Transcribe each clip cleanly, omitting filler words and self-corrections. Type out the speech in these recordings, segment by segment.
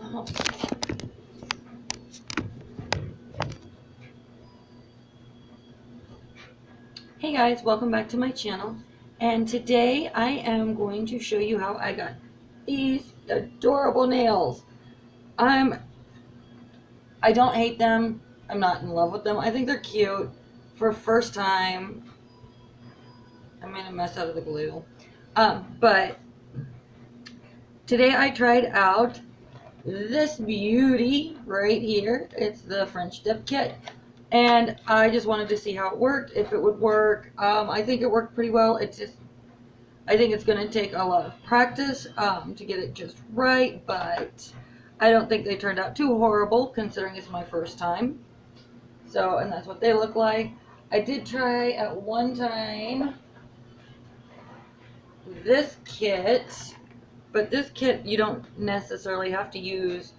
Oh. Hey guys, welcome back to my channel. And today I am going to show you how I got these adorable nails. I don't hate them. I'm not in love with them. I think they're cute. For first time, I made a mess out of the glue. But today I tried out this beauty right here. It's the French dip kit. And I just wanted to see how it worked, if it would work. I think it worked pretty well. I think it's going to take a lot of practice to get it just right, but I don't think they turned out too horrible considering it's my first time. So, and that's what they look like. I did try at one time this kit, but this kit you don't necessarily have to use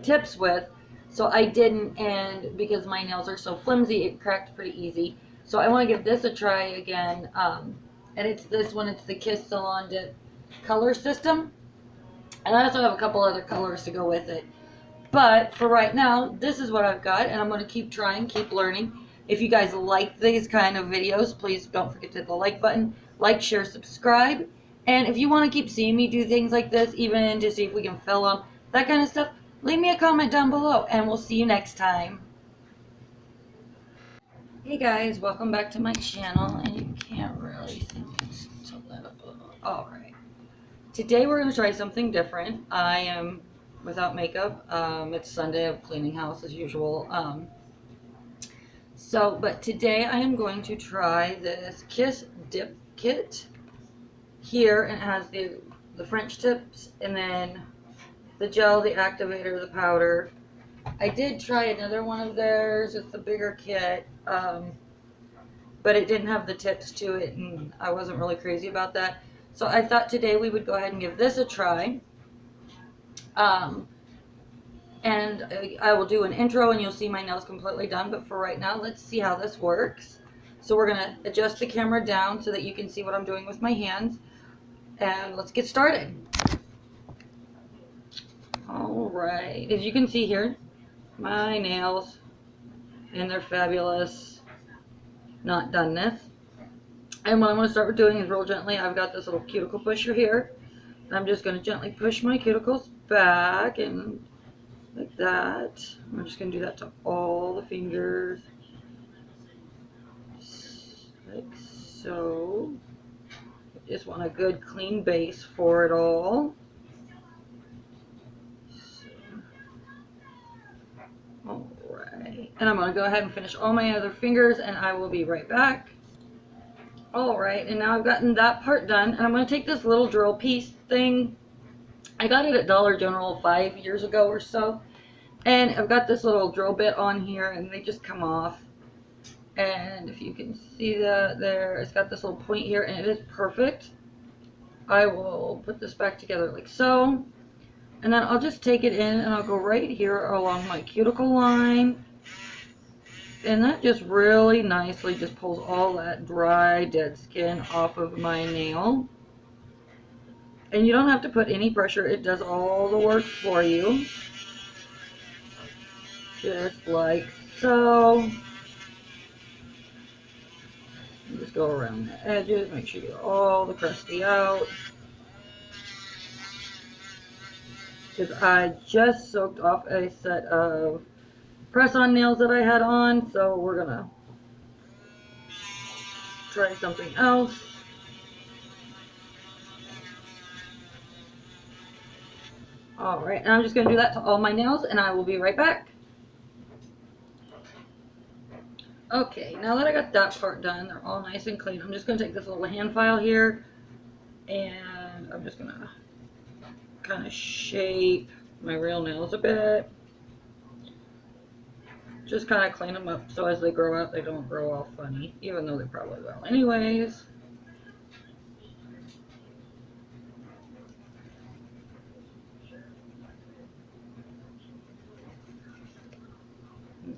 tips with. So I didn't, and because my nails are so flimsy, it cracked pretty easy. So I want to give this a try again. And it's this one, it's the Kiss Salon Dip color system. And I also have a couple other colors to go with it. But for right now, this is what I've got, and I'm going to keep trying, keep learning. If you guys like these kind of videos, please don't forget to hit the like button, like, share, subscribe. And if you want to keep seeing me do things like this, even to see if we can fill them, that kind of stuff, leave me a comment down below, and we'll see you next time. Hey guys, welcome back to my channel, and you can't really see me. Tilt that up a little. Alright. Today we're going to try something different. I am without makeup. It's Sunday of cleaning house as usual. But today I am going to try this Kiss Dip Kit. Here it has the French tips, and then the gel, the activator, the powder. I did try another one of theirs. It's the bigger kit, but it didn't have the tips to it, and I wasn't really crazy about that. So I thought today we would go ahead and give this a try. And I will do an intro and you'll see my nails completely done. But for right now, let's see how this works. So we're going to adjust the camera down so that you can see what I'm doing with my hands. And let's get started. Alright, as you can see here, my nails, and they're fabulous. Not done this. And what I'm going to start doing is real gently. I've got this little cuticle pusher here. And I'm just going to gently push my cuticles back and like that. I'm just going to do that to all the fingers. Like so. I just want a good clean base for it all. Alright. And I'm going to go ahead and finish all my other fingers, and I will be right back. Alright, and now I've gotten that part done, and I'm going to take this little drill piece thing. I got it at Dollar General 5 years ago or so. And I've got this little drill bit on here, and they just come off. And if you can see that there, it's got this little point here, and it is perfect. I will put this back together like so. And then I'll just take it in, and I'll go right here along my cuticle line. And that just really nicely just pulls all that dry, dead skin off of my nail. And you don't have to put any pressure. It does all the work for you. Just like so. Just go around the edges, make sure you get all the crusty out. Because I just soaked off a set of press-on nails that I had on, so we're gonna try something else. Alright, and I'm just gonna do that to all my nails, and I will be right back. Okay, now that I got that part done, they're all nice and clean. I'm just going to take this little hand file here, and I'm just going to kind of shape my real nails a bit. Just kind of clean them up so as they grow out, they don't grow all funny, even though they probably will anyways.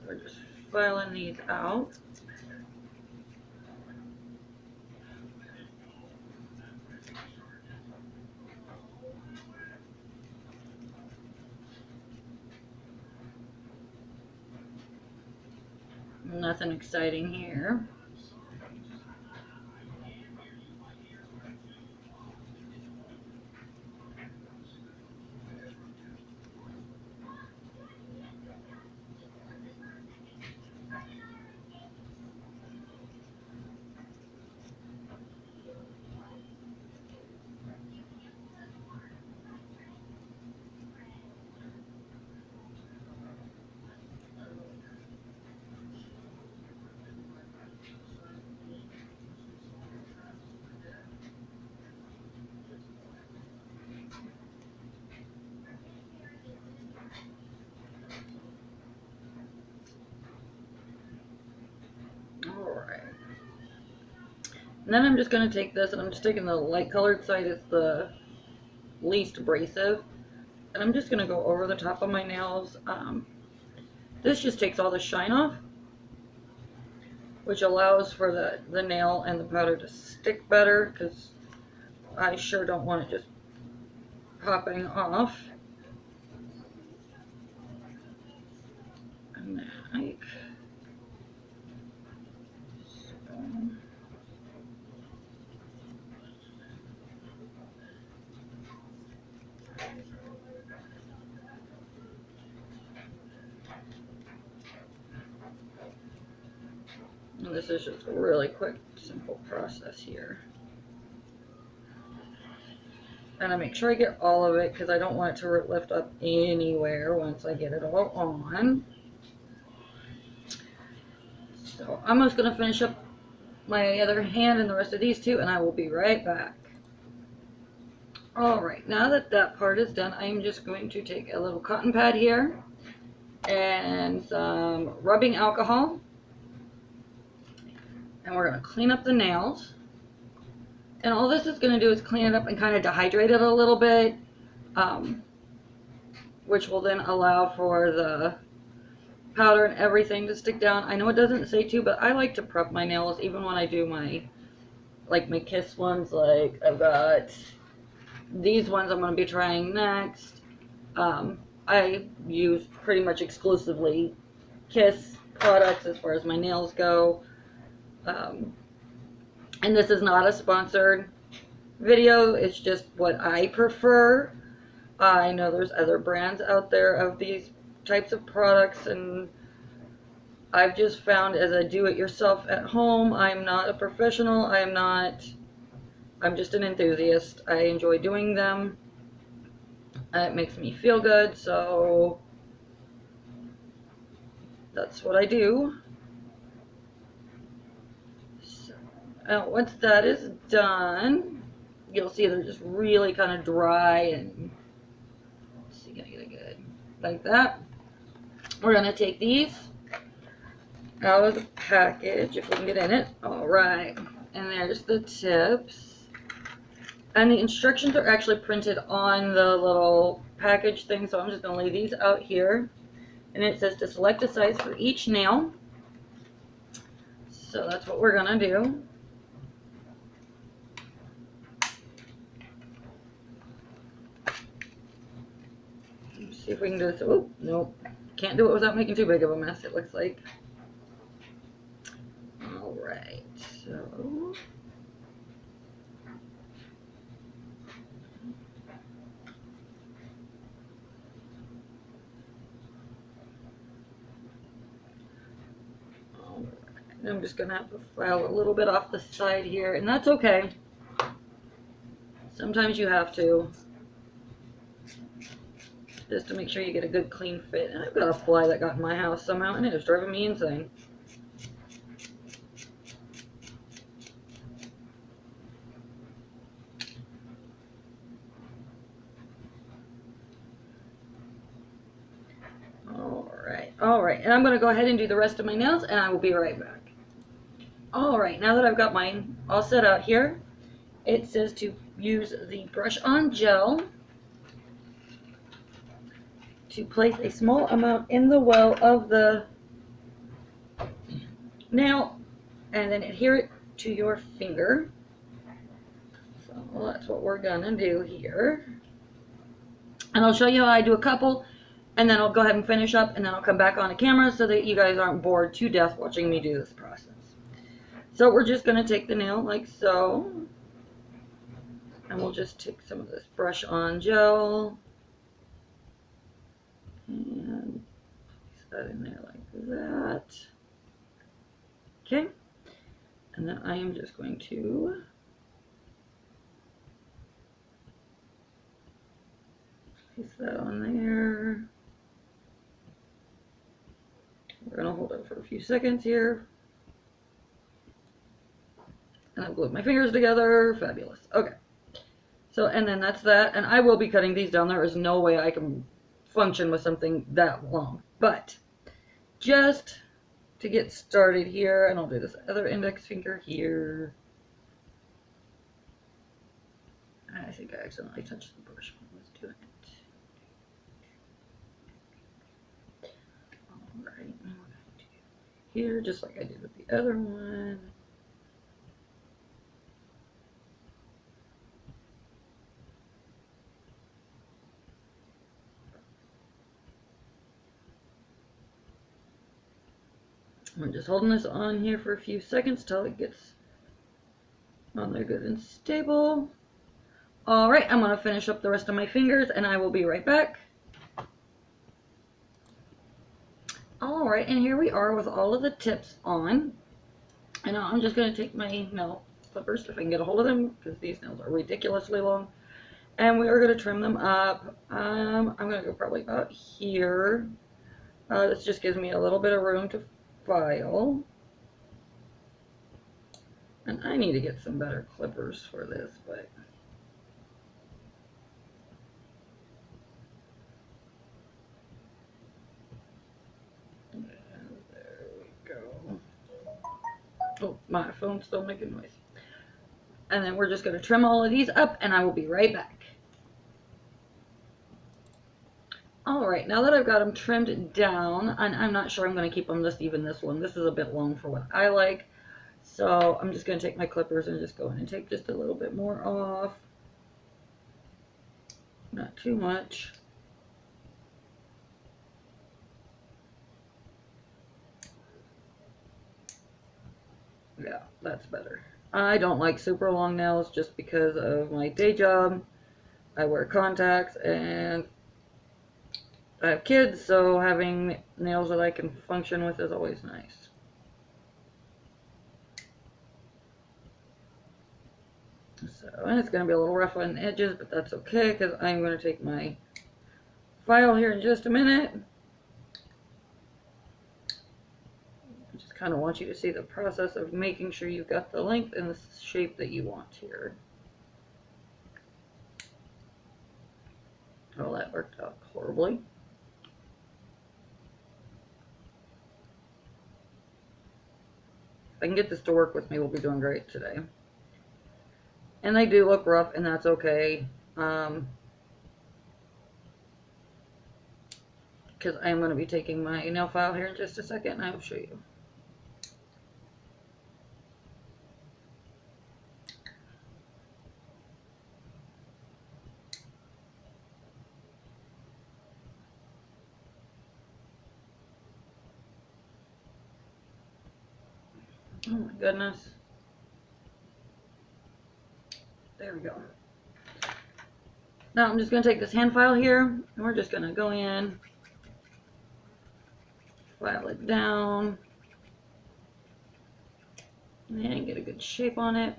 We're just filing these out. Nothing exciting here. Alright. And then I'm just going to take this, and I'm just taking the light colored side as the least abrasive. And I'm just going to go over the top of my nails. This just takes all the shine off, which allows for the nail and the powder to stick better, because I sure don't want it just popping off. And like so. And this is just a really quick, simple process here. And I make sure I get all of it, because I don't want it to lift up anywhere once I get it all on. So I'm just going to finish up my other hand and the rest of these two, and I will be right back. Alright, now that that part is done, I'm just going to take a little cotton pad here and some rubbing alcohol. And we're going to clean up the nails. And all this is going to do is clean it up and kind of dehydrate it a little bit, which will then allow for the powder and everything to stick down. I know it doesn't say to, but I like to prep my nails even when I do my, like my Kiss ones. Like I've got these ones I'm going to be trying next. I use pretty much exclusively Kiss products as far as my nails go. And this is not a sponsored video, it's just what I prefer. I know there's other brands out there of these types of products, and I've just found as a do-it-yourself at home, I'm not a professional, I'm just an enthusiast. I enjoy doing them. It makes me feel good, so that's what I do. Once that is done, you'll see they're just really kind of dry, and let's see, gonna get it good like that. We're gonna take these out of the package if we can get in it. All right, and there's the tips, and the instructions are actually printed on the little package thing, so I'm just gonna lay these out here, and it says to select a size for each nail. So that's what we're gonna do. See if we can do this. Oh, nope. Can't do it without making too big of a mess, it looks like. Alright, so. Alright, I'm just going to have to file a little bit off the side here, and that's okay. Sometimes you have to. Just to make sure you get a good clean fit. And I've got a fly that got in my house somehow, and it is driving me insane. Alright, and I'm going to go ahead and do the rest of my nails, and I will be right back. Alright, now that I've got mine all set out here, it says to use the brush on gel to place a small amount in the well of the nail, and then adhere it to your finger. So that's what we're gonna do here. And I'll show you how I do a couple, And then I'll go ahead and finish up, and then I'll come back on the camera so that you guys aren't bored to death watching me do this process. So we're just going to take the nail like so. And we'll just take some of this brush on gel. And place that in there like that. Okay. And then I am just going to place that on there. We're going to hold it for a few seconds here. And I've glued my fingers together. Fabulous. Okay. So, and then that's that. And I will be cutting these down. There is no way I can function with something that long. But just to get started here, and I'll do this other index finger here. I think I accidentally touched the brush when I was doing it. Alright, now we're going to do here, just like I did with the other one. I'm just holding this on here for a few seconds till it gets on there good and stable. Alright, I'm going to finish up the rest of my fingers and I will be right back. Alright, and here we are with all of the tips on. And now I'm just going to take my nail clippers if I can get a hold of them, because these nails are ridiculously long. And we are going to trim them up. I'm going to go probably about here. This just gives me a little bit of room to file. And I need to get some better clippers for this, but there we go. Oh, my phone's still making noise. And then we're just going to trim all of these up and I will be right back. Alright, now that I've got them trimmed down, and I'm not sure I'm going to keep them this one. This is a bit long for what I like. So I'm just going to take my clippers and just go in and take just a little bit more off. Not too much. Yeah, that's better. I don't like super long nails just because of my day job. I wear contacts and I have kids, so having nails that I can function with is always nice. So, and it's going to be a little rough on the edges, but that's okay because I'm going to take my file here in just a minute. I just kind of want you to see the process of making sure you've got the length and the shape that you want here. Oh, that worked out horribly. If I can get this to work with me, we'll be doing great today. And they do look rough, and that's okay. Because I'm going to be taking my nail file here in just a second, and I will show you. Oh my goodness. There we go. Now I'm just going to take this hand file here, and we're just going to go in, file it down, and get a good shape on it.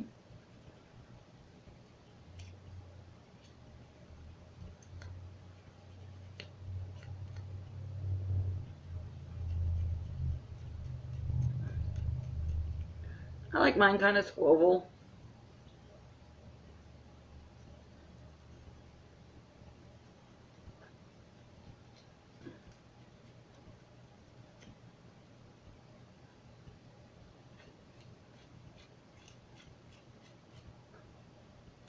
I like mine kind of swivel.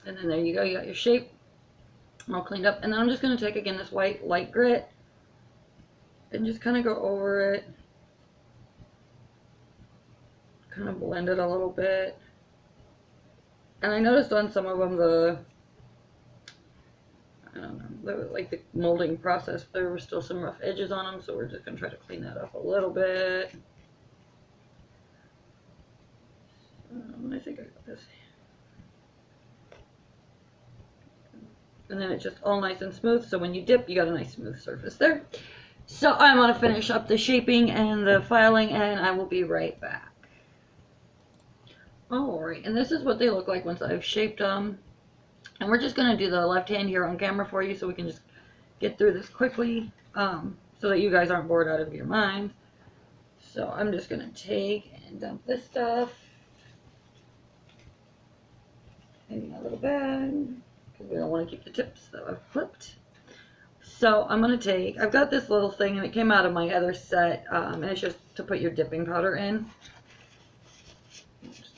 And then there you go, you got your shape all cleaned up. And then I'm just going to take again this white light grit and just kind of go over it. Kind of blend it a little bit. And I noticed on some of them I don't know, like the molding process, there were still some rough edges on them, so we're just going to try to clean that up a little bit. I think I got this. And then it's just all nice and smooth, so when you dip, you got a nice smooth surface there. So I'm going to finish up the shaping and the filing, and I will be right back. Alright, and this is what they look like once I've shaped them. And we're just going to do the left hand here on camera for you so we can just get through this quickly, so that you guys aren't bored out of your mind. So I'm just going to take and dump this stuff in my little bag, because we don't want to keep the tips that I've clipped. So I'm going to take, I've got this little thing, and it came out of my other set, and it's just to put your dipping powder in. Just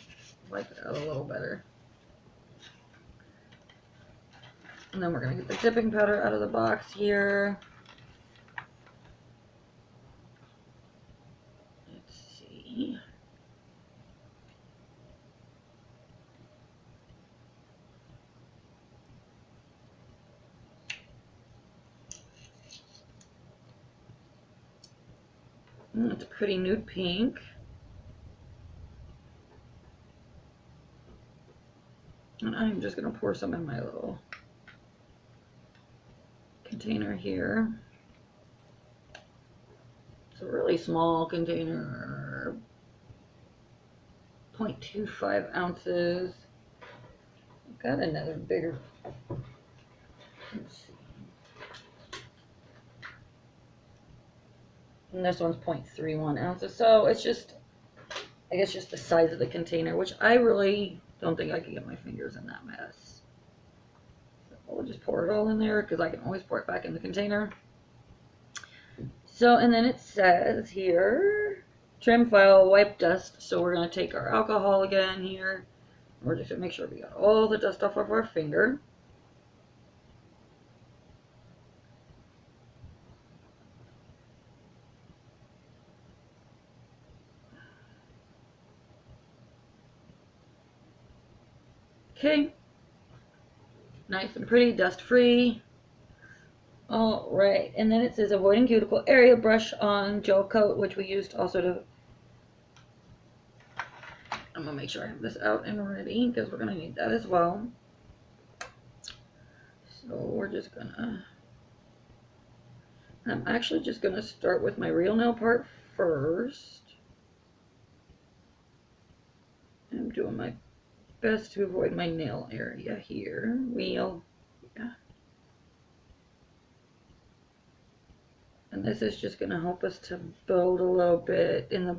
wipe it out a little better. And then we're going to get the dipping powder out of the box here. Let's see. It's a pretty nude pink. And I'm just going to pour some in my little container here. It's a really small container, 0.25 ounces. I've got another bigger. Let's see. And this one's 0.31 ounces. So it's just, I guess, just the size of the container, which I really don't think I could get my fingers in that mess. So we'll just pour it all in there, because I can always pour it back in the container. So, and then it says here, trim, file, wipe, dust. So we're going to take our alcohol again here. We're just going to make sure we got all the dust off of our finger. Okay. Nice and pretty, dust free. All right, and then it says avoiding cuticle area, brush on gel coat, which we used also to, I'm gonna make sure I have this out and ready, because we're gonna need that as well. So we're just gonna, I'm actually just gonna start with my real nail part first. I'm doing my best to avoid my nail area here. Real, yeah. And this is just going to help us to build a little bit in the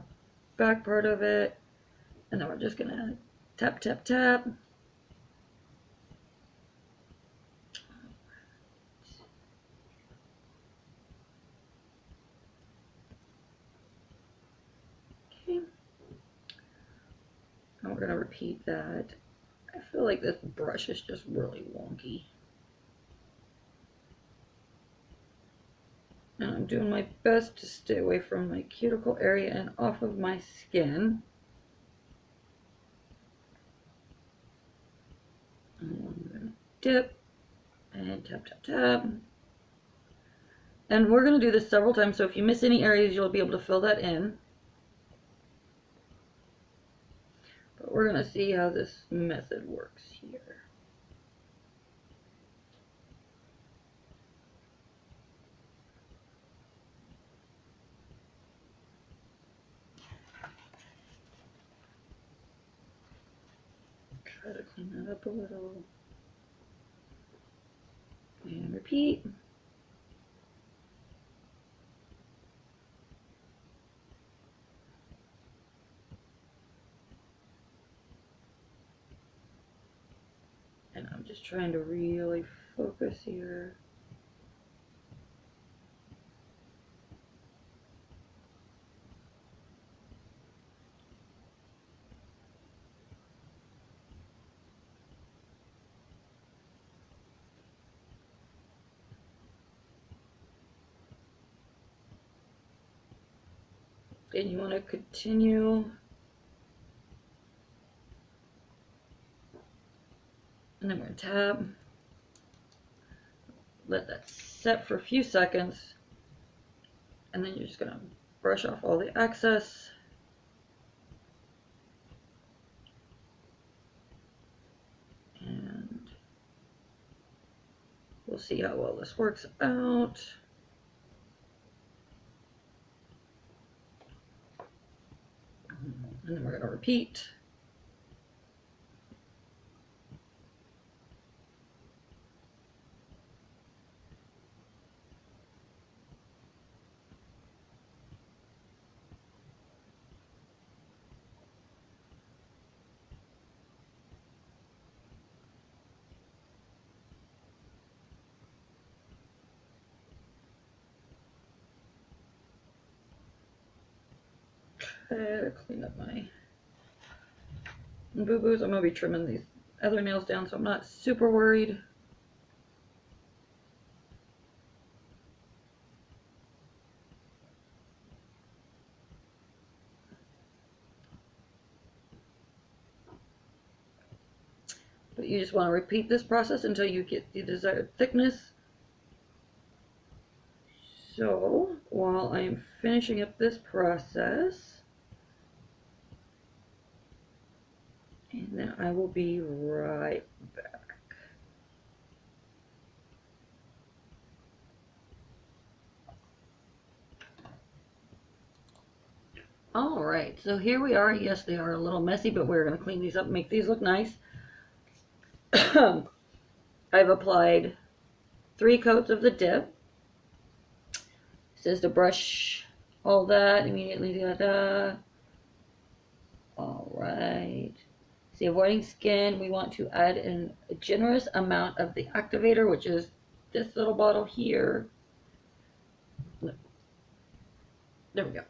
back part of it. And then we're just going to tap, tap, tap. Okay. And we're going to repeat that. I feel like this brush is just really wonky. And I'm doing my best to stay away from my cuticle area and off of my skin. And I'm going to dip and tap, tap, tap. And we're going to do this several times, so if you miss any areas, you'll be able to fill that in. But we're going to see how this method works here. Try to clean that up a little. And repeat. And I'm just trying to really focus here. And you want to continue. And then we're going to tab. let that set for a few seconds, and then you're just going to brush off all the excess. And we'll see how well this works out. And then we're going to repeat. Okay, clean up my boo-boos. I'm going to be trimming these other nails down, so I'm not super worried. But you just want to repeat this process until you get the desired thickness. So while I'm finishing up this process, and then I will be right back. All right, so here we are. Yes, they are a little messy, but we're going to clean these up and make these look nice. I've applied 3 coats of the dip. It says to brush all that immediately. All right. See, avoiding skin, we want to add in a generous amount of the activator, which is this little bottle here. There we go.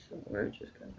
So we're just gonna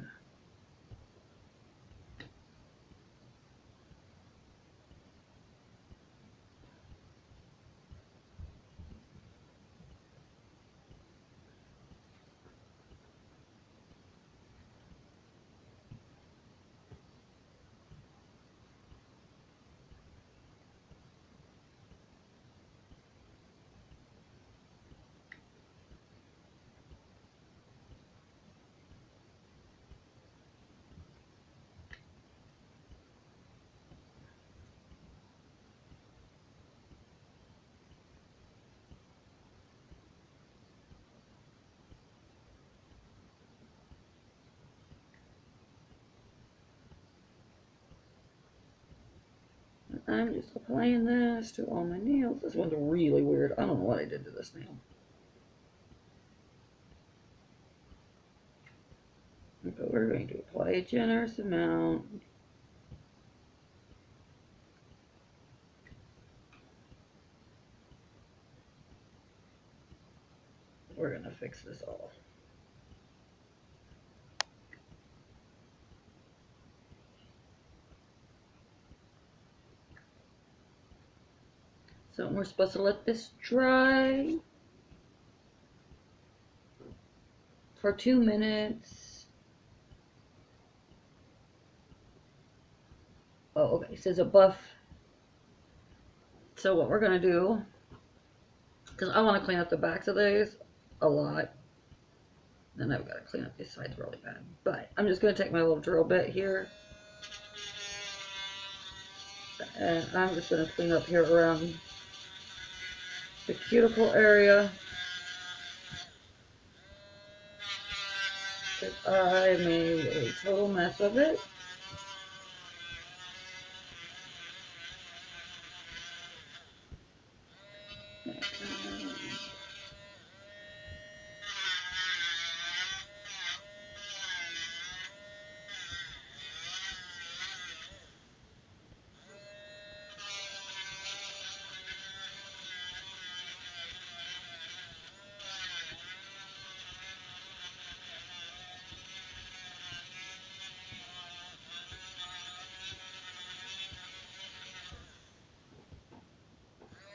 I'm just applying this to all my nails. This one's really weird. I don't know what I did to this nail. But we're going to apply a generous amount. We're going to fix this all. So we're supposed to let this dry for 2 minutes. Oh, okay, it says a buff. So what we're gonna do, because I want to clean up the backs of these a lot, then I've got to clean up these sides really bad. But I'm just gonna take my little drill bit here, and I'm just gonna clean up here around the cuticle area. Because I made a total mess of it.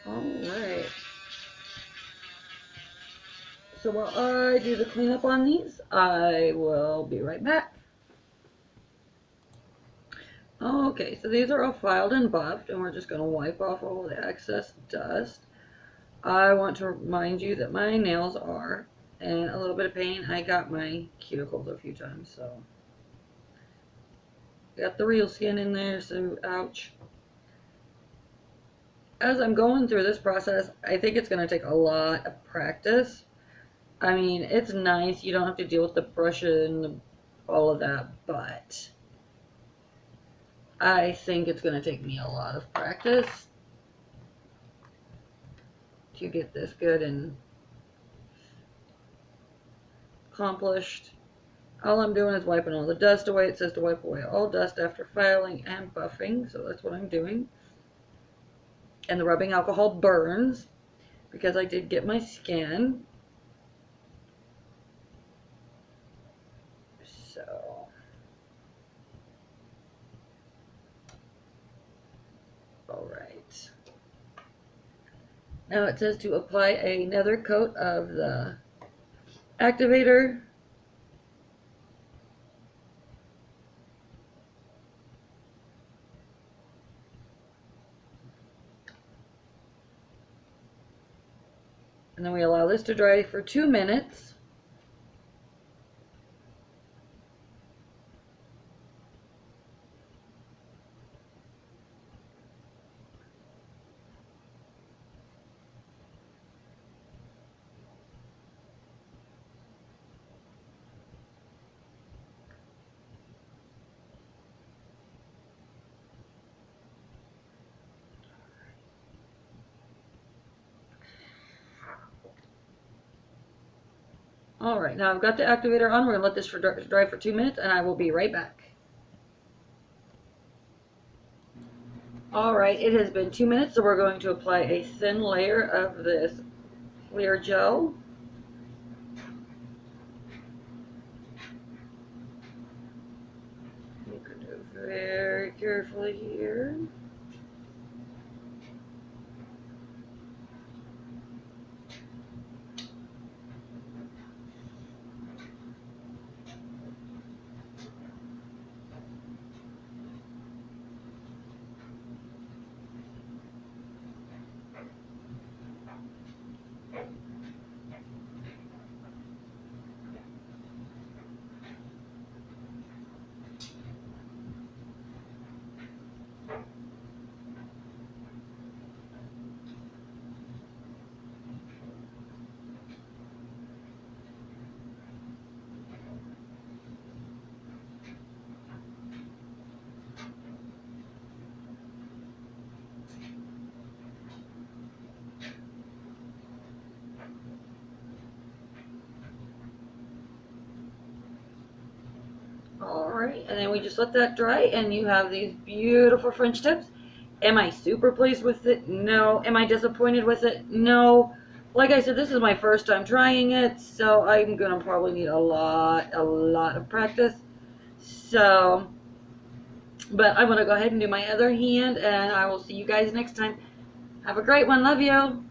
Alright. So while I do the cleanup on these, I will be right back. Okay, so these are all filed and buffed, and we're just going to wipe off all the excess dust. I want to remind you that my nails are in a little bit of pain. I got my cuticles a few times, so got the real skin in there, so ouch. As I'm going through this process, I think it's going to take a lot of practice. I mean, it's nice. You don't have to deal with the brush and all of that, but I think it's going to take me a lot of practice to get this good and accomplished. All I'm doing is wiping all the dust away. It says to wipe away all dust after filing and buffing, so that's what I'm doing. And the rubbing alcohol burns because I did get my skin. So alright. Now it says to apply another coat of the activator. And then we allow this to dry for 2 minutes. Alright, now I've got the activator on. We're going to let this dry for 2 minutes, and I will be right back. Alright, it has been 2 minutes, so we're going to apply a thin layer of this clear gel. You can do it very carefully here. Alright, and then we just let that dry, and you have these beautiful French tips. Am I super pleased with it? No. Am I disappointed with it? No. Like I said, this is my first time trying it, so I'm going to probably need a lot of practice. So, but I'm going to go ahead and do my other hand, and I will see you guys next time. Have a great one. Love you.